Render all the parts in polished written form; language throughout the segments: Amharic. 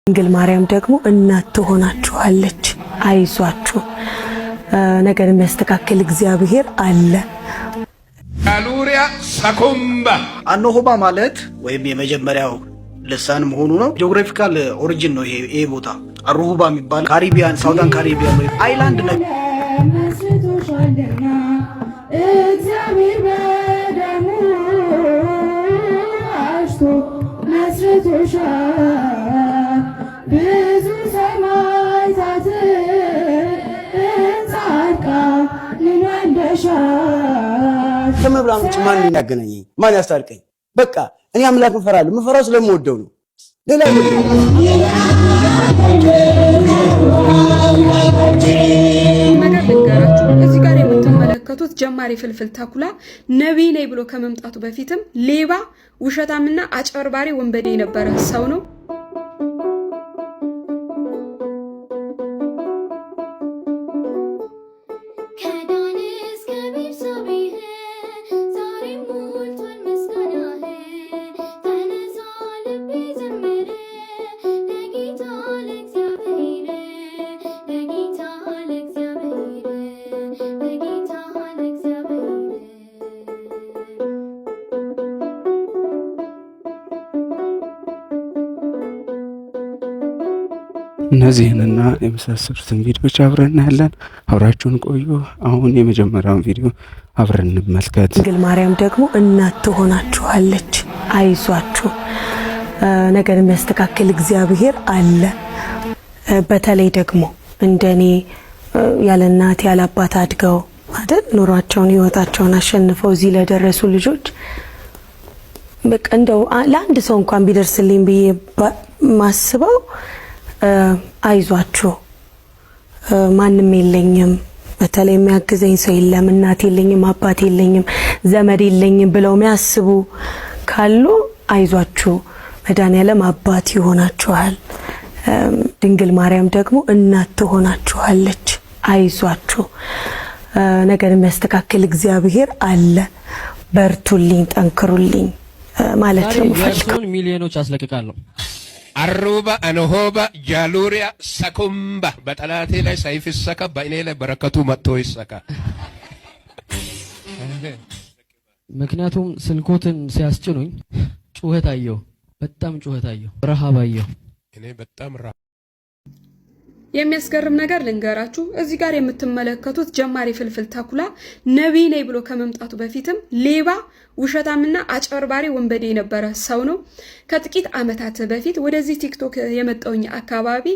ድንግል ማርያም ደግሞ እናት ትሆናችኋለች። አይዟችሁ፣ ነገር የሚያስተካክል እግዚአብሔር አለ። ጋሉሪያ ሰኩምባ አኖሆባ ማለት ወይም የመጀመሪያው ልሳን መሆኑ ነው። ጂኦግራፊካል ኦሪጂን ነው ይሄ ቦታ። አሩሁባ የሚባል ካሪቢያን ሳውዳን ካሪቢያን ወይ አይላንድ ነው። እግዚአብሔር በደሙ አሽቶ መስርቶሻል ብዙ ሰማዕታት ጻድቃን ወልደሻል። ከመብራን ውጭ ማን ያገናኘኝ? ማን ያስታርቀኝ? በቃ እኔ አምላክ እንፈራለሁ። ምፈራው ስለምወደው ነው። ሌላ ነገር ልንገራችሁ። እዚህ ጋር የምትመለከቱት ጀማሪ ፍልፍል ተኩላ ነቢይ ነኝ ብሎ ከመምጣቱ በፊትም ሌባ፣ ውሸታምና አጭበርባሪ ወንበዴ የነበረ ሰው ነው። እነዚህንና የመሳሰሉትን ቪዲዮዎች አብረን እናያለን። አብራችሁን ቆዩ። አሁን የመጀመሪያውን ቪዲዮ አብረን እንመልከት። ድንግል ማርያም ደግሞ እናት ትሆናችኋለች። አይዟችሁ፣ ነገር የሚያስተካክል እግዚአብሔር አለ። በተለይ ደግሞ እንደኔ ያለ እናት ያለ አባት አድገው አይደል ኑሯቸውን ህይወታቸውን አሸንፈው እዚህ ለደረሱ ልጆች በቃ እንደው ለአንድ ሰው እንኳን ቢደርስልኝ ብዬ ማስበው አይዟችሁ፣ ማንም የለኝም፣ በተለይ የሚያግዘኝ ሰው የለም፣ እናት የለኝም፣ አባት የለኝም፣ ዘመድ የለኝም ብለው የሚያስቡ ካሉ አይዟችሁ፣ መድኃኒዓለም አባት ይሆናችኋል። ድንግል ማርያም ደግሞ እናት ትሆናችኋለች። አይዟችሁ፣ ነገር የሚያስተካክል እግዚአብሔር አለ። በርቱልኝ፣ ጠንክሩልኝ ማለት ነው የምፈልገው። ሚሊዮኖች አስለቅቃለሁ። አሩባ አኖሆባ ጃሉሪያ ሰኩምባ በጠላቴ ላይ ሰይፍ ይሰካ፣ በእኔ ላይ በረከቱ መጥቶ ይሰካ። ምክንያቱም ስልኮትን ሲያስጭኑኝ ጩኸት አየሁ፣ በጣም ጩኸት አየሁ፣ ረሃብ አየሁ። እኔ በጣም የሚያስገርም ነገር ልንገራችሁ። እዚህ ጋር የምትመለከቱት ጀማሪ ፍልፍል ተኩላ ነቢይ ነኝ ብሎ ከመምጣቱ በፊትም ሌባ፣ ውሸታምና አጭበርባሪ ወንበዴ የነበረ ሰው ነው። ከጥቂት ዓመታት በፊት ወደዚህ ቲክቶክ የመጣውኝ አካባቢ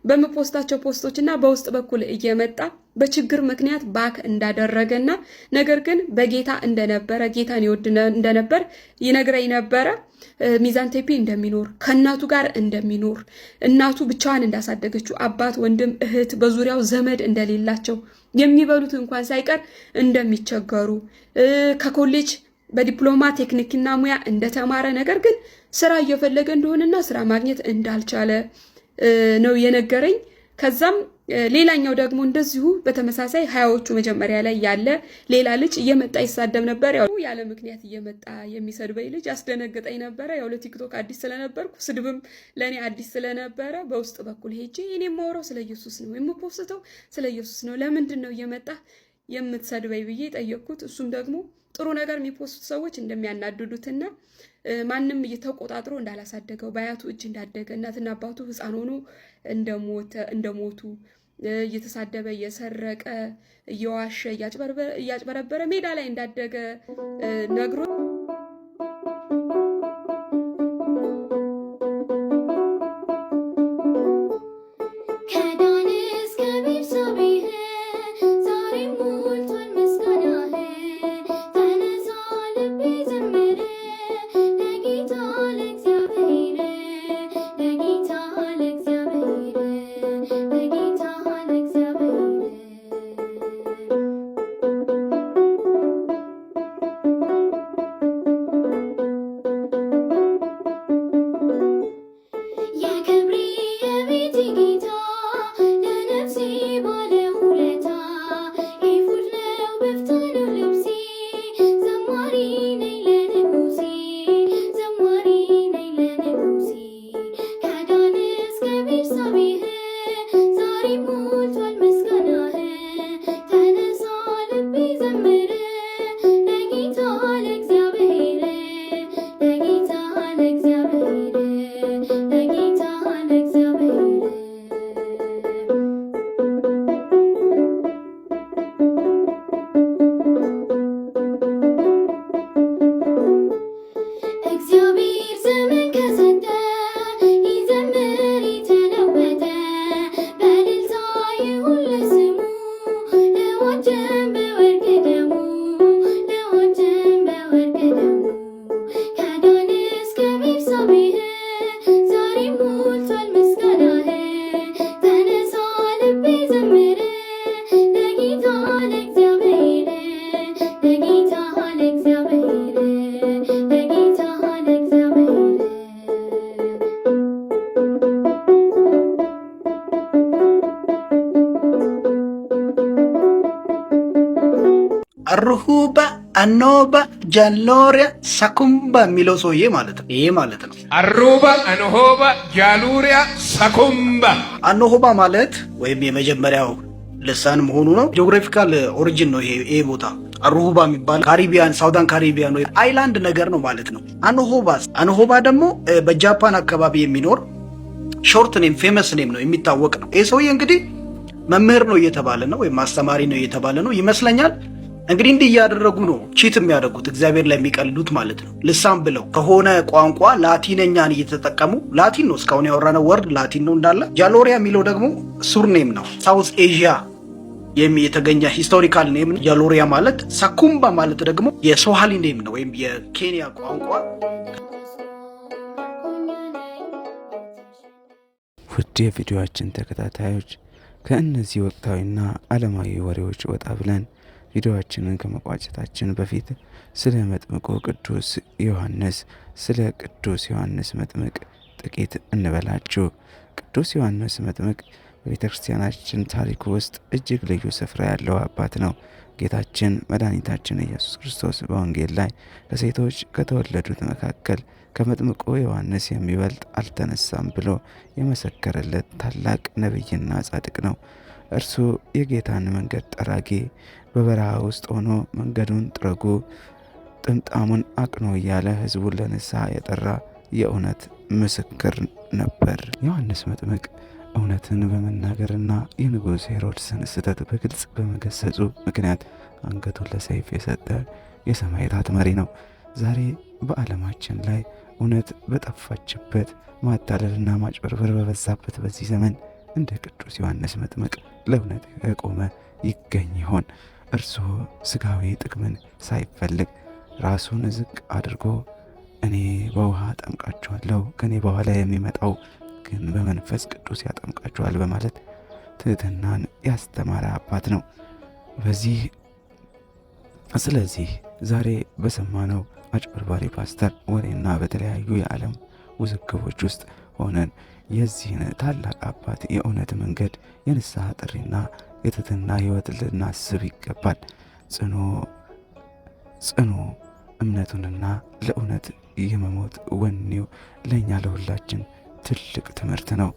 በመፖስታቸው ፖስቶችና በውስጥ በኩል እየመጣ በችግር ምክንያት ባክ እንዳደረገና ነገር ግን በጌታ እንደነበረ ጌታን ይወድ እንደነበር ይነግረኝ ነበረ። ሚዛን ቴፒ እንደሚኖር ከእናቱ ጋር እንደሚኖር እናቱ ብቻዋን እንዳሳደገችው አባት፣ ወንድም፣ እህት በዙሪያው ዘመድ እንደሌላቸው የሚበሉት እንኳን ሳይቀር እንደሚቸገሩ ከኮሌጅ በዲፕሎማ ቴክኒክና ሙያ እንደተማረ ነገር ግን ስራ እየፈለገ እንደሆነና ስራ ማግኘት እንዳልቻለ ነው የነገረኝ። ከዛም ሌላኛው ደግሞ እንደዚሁ በተመሳሳይ ሀያዎቹ መጀመሪያ ላይ ያለ ሌላ ልጅ እየመጣ ይሳደብ ነበር። ያው ያለ ምክንያት እየመጣ የሚሰድበኝ ልጅ አስደነገጠኝ ነበረ። ያው ለቲክቶክ አዲስ ስለነበርኩ ስድብም ለኔ አዲስ ስለነበረ በውስጥ በኩል ሄጄ እኔ የማወራው ስለ ኢየሱስ ነው፣ የምፖስተው ስለ ኢየሱስ ነው፣ ለምንድን ነው እየመጣ የምትሰድበኝ ብዬ ጠየቅኩት። እሱም ደግሞ ጥሩ ነገር የሚፖስቱ ሰዎች እንደሚያናድዱትና ማንም እየተቆጣጥሮ እንዳላሳደገው በአያቱ እጅ እንዳደገ እናትና አባቱ ሕፃን ሆኖ እንደሞቱ እየተሳደበ እየሰረቀ እየዋሸ እያጭበረበረ ሜዳ ላይ እንዳደገ ነግሮ አርሁባ አኖባ ጃሎሪያ ሳኩምባ የሚለው ሰውዬ ማለት ነው። ይሄ ማለት ነው አሩባ አኖሆባ ጃሉሪያ ሳኩምባ። አኖሆባ ማለት ወይም የመጀመሪያው ልሳን መሆኑ ነው። ጂኦግራፊካል ኦሪጂን ነው ይሄ ቦታ። አርሁባ የሚባል ካሪቢያን ሳውዳን ካሪቢያን ወይ አይላንድ ነገር ነው ማለት ነው። አኖሆባ ደግሞ በጃፓን አካባቢ የሚኖር ሾርት ኔም ፌመስ ኔም ነው፣ የሚታወቅ ነው። ይሄ ሰውዬ እንግዲህ መምህር ነው እየተባለ ነው ወይም አስተማሪ ነው እየተባለ ነው ይመስለኛል። እንግዲህ እንዲህ እያደረጉ ነው ቺት የሚያደርጉት እግዚአብሔር ላይ የሚቀልዱት ማለት ነው። ልሳን ብለው ከሆነ ቋንቋ ላቲነኛን እየተጠቀሙ ላቲን ነው እስካሁን ያወራነው ወርድ ላቲን ነው እንዳለ። ጃሎሪያ የሚለው ደግሞ ሱርኔም ነው፣ ሳውዝ ኤዥያ የተገኘ ሂስቶሪካል ኔም ነው ጃሎሪያ ማለት። ሳኩምባ ማለት ደግሞ የሶሃሊ ኔም ነው ወይም የኬንያ ቋንቋ። ውድ የቪዲዮአችን ተከታታዮች ከእነዚህ ወቅታዊና ዓለማዊ ወሬዎች ወጣ ብለን ቪዲዮአችንን ከመቋጨታችን በፊት ስለ መጥምቁ ቅዱስ ዮሐንስ መጥምቅ ጥቂት እንበላችሁ። ቅዱስ ዮሐንስ መጥምቅ በቤተ ክርስቲያናችን ታሪክ ውስጥ እጅግ ልዩ ስፍራ ያለው አባት ነው። ጌታችን መድኃኒታችን ኢየሱስ ክርስቶስ በወንጌል ላይ ለሴቶች ከተወለዱት መካከል ከመጥምቁ ዮሐንስ የሚበልጥ አልተነሳም ብሎ የመሰከረለት ታላቅ ነቢይና ጻድቅ ነው። እርሱ የጌታን መንገድ ጠራጊ፣ በበረሃ ውስጥ ሆኖ መንገዱን ጥረጉ፣ ጥምጣሙን አቅኖ እያለ ሕዝቡን ለንስሐ የጠራ የእውነት ምስክር ነበር። ዮሐንስ መጥምቅ እውነትን በመናገርና የንጉሥ ሄሮድስን ስህተት በግልጽ በመገሰጹ ምክንያት አንገቱን ለሰይፍ የሰጠ የሰማዕታት መሪ ነው። ዛሬ በዓለማችን ላይ እውነት በጠፋችበት ማታለልና ማጭበርበር በበዛበት በዚህ ዘመን እንደ ቅዱስ ዮሐንስ መጥምቅ ለእውነት የቆመ ይገኝ ይሆን? እርሱ ስጋዊ ጥቅምን ሳይፈልግ ራሱን ዝቅ አድርጎ እኔ በውሃ አጠምቃችኋለሁ፣ ከኔ በኋላ የሚመጣው ግን በመንፈስ ቅዱስ ያጠምቃችኋል በማለት ትሕትናን ያስተማረ አባት ነው። ስለዚህ ዛሬ በሰማነው አጭበርባሪ ፓስተር ወሬና በተለያዩ የዓለም ውዝግቦች ውስጥ ሆነን የዚህን ታላቅ አባት የእውነት መንገድ የንስሐ ጥሪና የትሕትና ሕይወት ልናስብ ይገባል። ጽኑ እምነቱንና ለእውነት የመሞት ወኔው ለእኛ ለሁላችን ትልቅ ትምህርት ነው።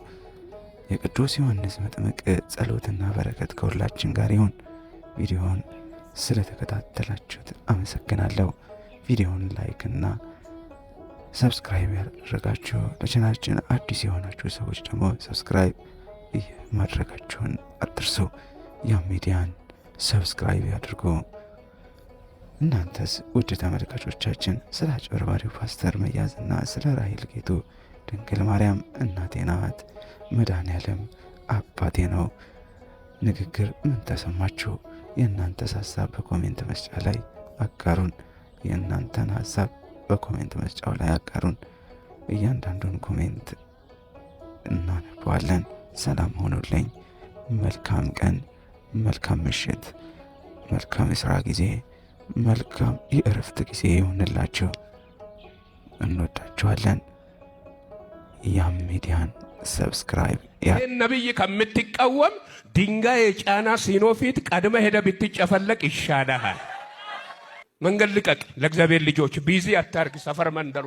የቅዱስ ዮሐንስ መጥምቅ ጸሎትና በረከት ከሁላችን ጋር ይሁን። ቪዲዮውን ስለተከታተላችሁት አመሰግናለሁ። ቪዲዮውን ላይክና ሰብስክራይብ ያደረጋችሁ፣ ለቻናላችን አዲስ የሆናችሁ ሰዎች ደግሞ ሰብስክራይብ ማድረጋችሁን አትርሱ። ያም ሚዲያን ሰብስክራይብ ያድርጉ። እናንተስ ውድ ተመልካቾቻችን ስለ አጭበርባሪው ፓስተር መያዝና ስለ ራሔል ጌቱ ድንግል ማርያም እናቴ ናት፣ መድኃኔዓለም አባቴ ነው ንግግር ምን ተሰማችሁ? የእናንተስ ሀሳብ በኮሜንት መስጫ ላይ አጋሩን። የእናንተን ሀሳብ በኮሜንት መስጫው ላይ አጋሩን። እያንዳንዱን ኮሜንት እናነባዋለን። ሰላም ሆኑልኝ። መልካም ቀን፣ መልካም ምሽት፣ መልካም የሥራ ጊዜ፣ መልካም የእረፍት ጊዜ ይሁንላችሁ። እንወዳችኋለን። ያም ሚዲያን ሰብስክራይብ ነቢይ ከምትቃወም ድንጋይ የጫና ሲኖ ፊት ቀድመ ሄደ ብትጨፈለቅ ይሻልሃል። መንገድ ልቀቅ። ለእግዚአብሔር ልጆች ቢዚ አታርግ። ሰፈር መንደሩ